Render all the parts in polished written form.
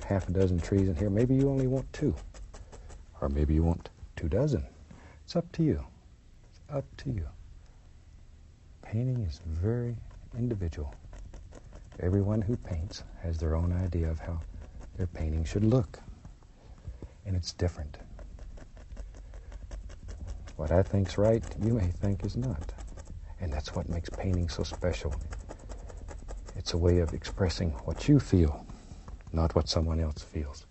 half a dozen trees in here. Maybe you only want 2. Or maybe you want 2 dozen. It's up to you. It's up to you. Painting is very individual. Everyone who paints has their own idea of how their painting should look. And it's different. What I think's right, you may think is not. And that's what makes painting so special. It's a way of expressing what you feel, not what someone else feels.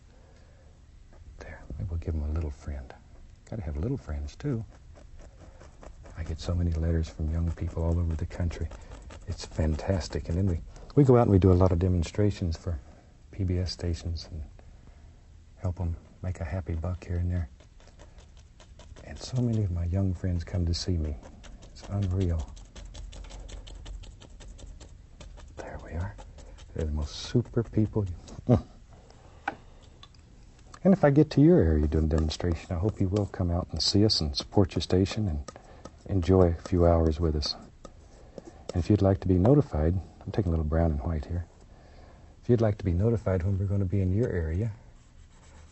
There, maybe we'll give them a little friend. Got to have little friends, too. I get so many letters from young people all over the country. It's fantastic. And then we go out and we do a lot of demonstrations for PBS stations and help them make a happy buck here and there. And so many of my young friends come to see me. It's unreal. There we are. They're the most super people. And if I get to your area doing a demonstration, I hope you will come out and see us and support your station and enjoy a few hours with us. And if you'd like to be notified, I'm taking a little brown and white here. If you'd like to be notified when we're going to be in your area,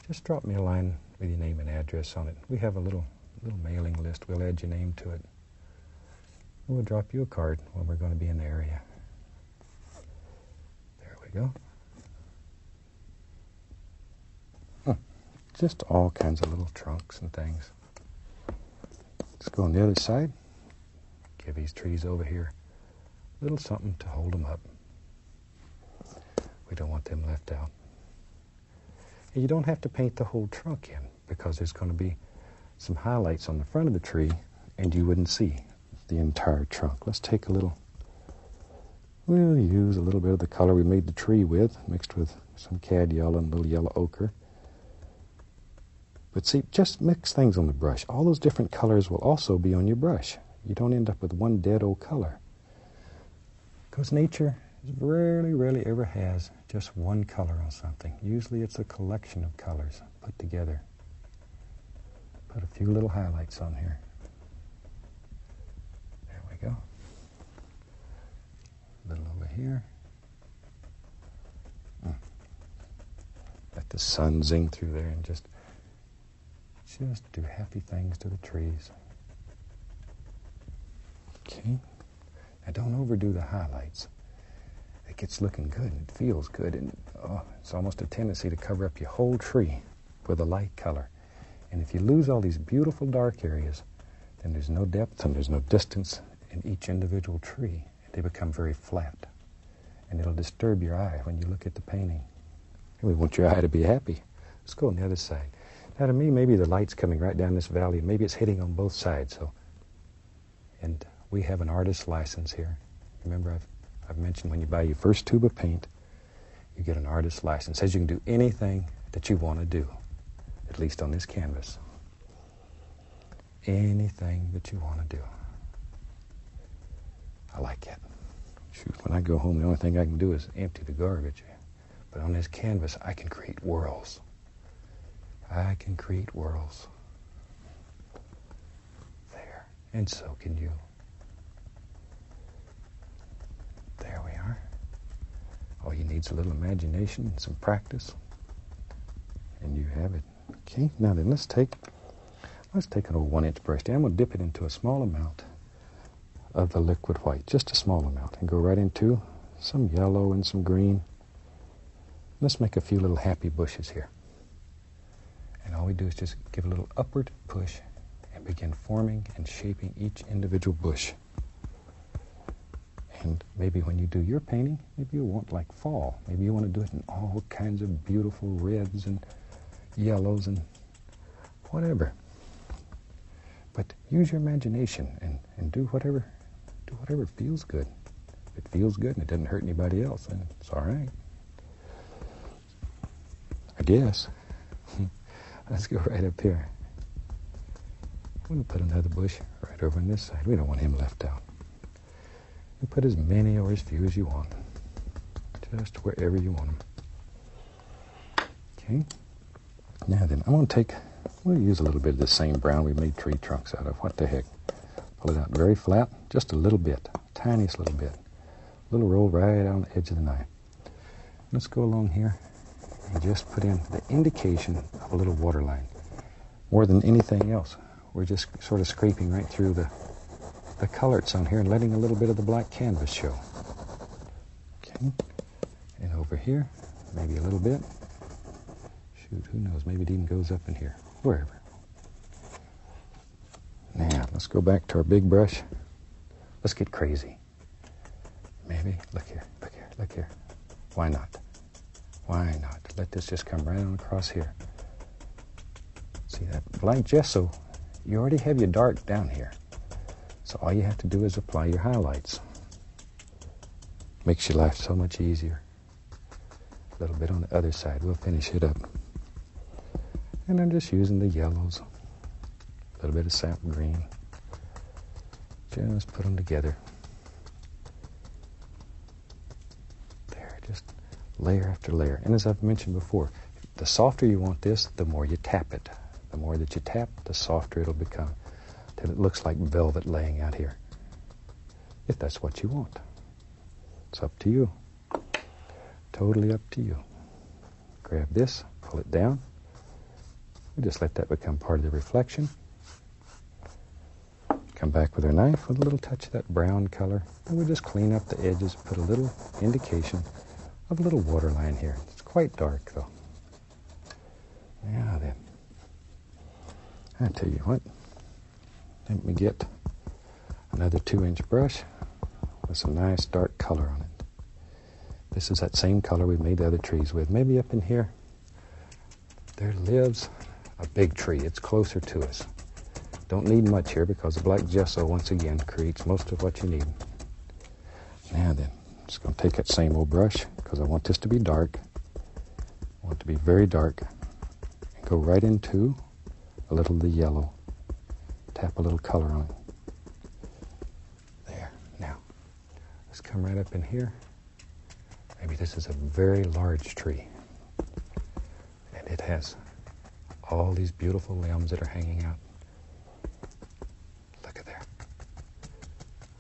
just drop me a line with your name and address on it. We have a little mailing list. We'll add your name to it. We'll drop you a card when we're going to be in the area. There we go. Just all kinds of little trunks and things. Let's go on the other side. Give these trees over here a little something to hold them up. We don't want them left out. And you don't have to paint the whole trunk in because there's going to be some highlights on the front of the tree and you wouldn't see the entire trunk. Let's take a little, we'll use a little bit of the color we made the tree with, mixed with some cad yellow and a little yellow ochre. But see, just mix things on the brush. All those different colors will also be on your brush. You don't end up with one dead old color. Because nature rarely ever has just one color on something. Usually it's a collection of colors put together. Put a few little highlights on here. There we go. A little over here. Let the sun zing through there and just do happy things to the trees. Okay. Now don't overdo the highlights. It gets looking good and it feels good, and it's almost a tendency to cover up your whole tree with a light color. And if you lose all these beautiful dark areas, then there's no depth and there's no distance in each individual tree. They become very flat, and it'll disturb your eye when you look at the painting. And we want your eye to be happy. Let's go on the other side. Now to me, maybe the light's coming right down this valley, and maybe it's hitting on both sides. And we have an artist's license here. Remember, I've mentioned when you buy your first tube of paint, you get an artist's license. It says you can do anything that you want to do, at least on this canvas. Anything that you want to do. I like it. Shoot, when I go home, the only thing I can do is empty the garbage. But on this canvas, I can create worlds. I can create worlds. There. And so can you. There we are. All you need is a little imagination and some practice, and you have it. Okay, now then let's take an old 1-inch brush. I'm going to dip it into a small amount of the liquid white, just a small amount, and go right into some yellow and some green. Let's make a few little happy bushes here. And all we do is just give a little upward push and begin forming and shaping each individual bush. And maybe when you do your painting, maybe you want like fall. Maybe you want to do it in all kinds of beautiful reds and yellows and whatever. But use your imagination and do whatever feels good. If it feels good and it doesn't hurt anybody else, then it's all right. I guess. Let's go right up here. I'm going to put another bush right over on this side. We don't want him left out. And put as many or as few as you want. Just wherever you want them. Okay. Now then, we'll use a little bit of the same brown we made tree trunks out of. What the heck? Pull it out very flat, just a little bit, tiniest little bit. A little roll right on the edge of the knife. Let's go along here and just put in the indication of a little waterline. More than anything else, we're just sort of scraping right through the color that's on here and letting a little bit of the black canvas show. Okay, and over here, maybe a little bit. Shoot, who knows, maybe it even goes up in here, wherever. Now, let's go back to our big brush. Let's get crazy. Maybe, look here, look here, look here. Why not? Why not? Let this just come right on across here. See that black gesso, you already have your dark down here. So all you have to do is apply your highlights. Makes your life so much easier. A little bit on the other side, we'll finish it up. And I'm just using the yellows, a little bit of sap green. Just put them together. There, just layer after layer. And as I've mentioned before, the softer you want this, the more you tap it. The more that you tap, the softer it'll become, till it looks like velvet laying out here. If that's what you want. It's up to you. Totally up to you. Grab this, pull it down. We just let that become part of the reflection. Come back with our knife with a little touch of that brown color, and we'll just clean up the edges, put a little indication of a little waterline here. It's quite dark though. Now then, I tell you what, let me get another 2-inch brush with some nice dark color on it. This is that same color we made the other trees with. Maybe up in here, there lives a big tree. It's closer to us. Don't need much here because the black gesso, once again, creates most of what you need. Now then, I'm just going to take that same old brush because I want this to be dark. I want it to be very dark. And go right into a little of the yellow. Tap a little color on it. There. Now, let's come right up in here. Maybe this is a very large tree. And it has all these beautiful limbs that are hanging out. Look at there.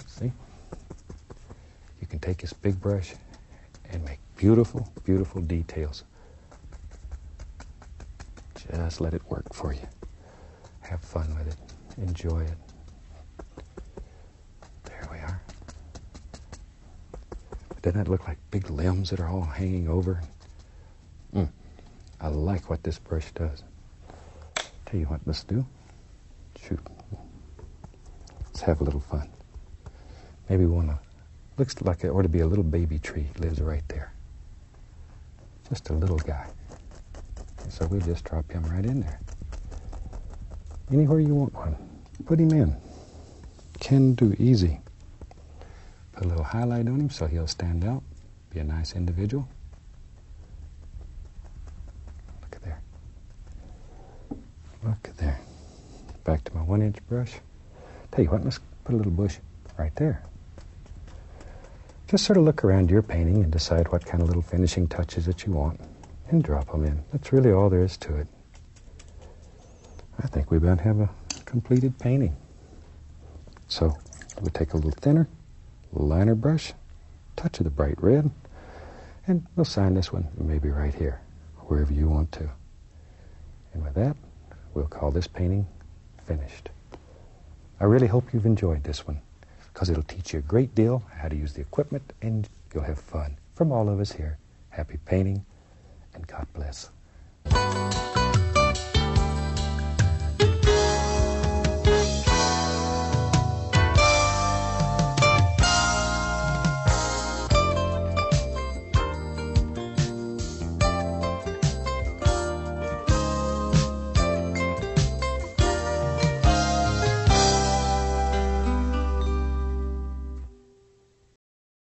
See? You can take this big brush and make beautiful, beautiful details. Just let it work for you. Have fun with it. Enjoy it. There we are. Doesn't that look like big limbs that are all hanging over? I like what this brush does. Tell you what, let's do. Shoot. Let's have a little fun. Maybe we want to, looks like it ought to be a little baby tree lives right there. Just a little guy. And so we just drop him right in there. Anywhere you want one, put him in. Can do, easy. Put a little highlight on him so he'll stand out, be a nice individual. Look at there. Look at there. Back to my 1-inch brush. Tell you what, let's put a little bush right there. Just sort of look around your painting and decide what kind of little finishing touches that you want and drop them in. That's really all there is to it. I think we about have a completed painting. So we'll take a little thinner liner brush, touch of the bright red, and we'll sign this one maybe right here, wherever you want to. And with that, we'll call this painting finished. I really hope you've enjoyed this one, because it'll teach you a great deal how to use the equipment, and you'll have fun. From all of us here, happy painting, and God bless.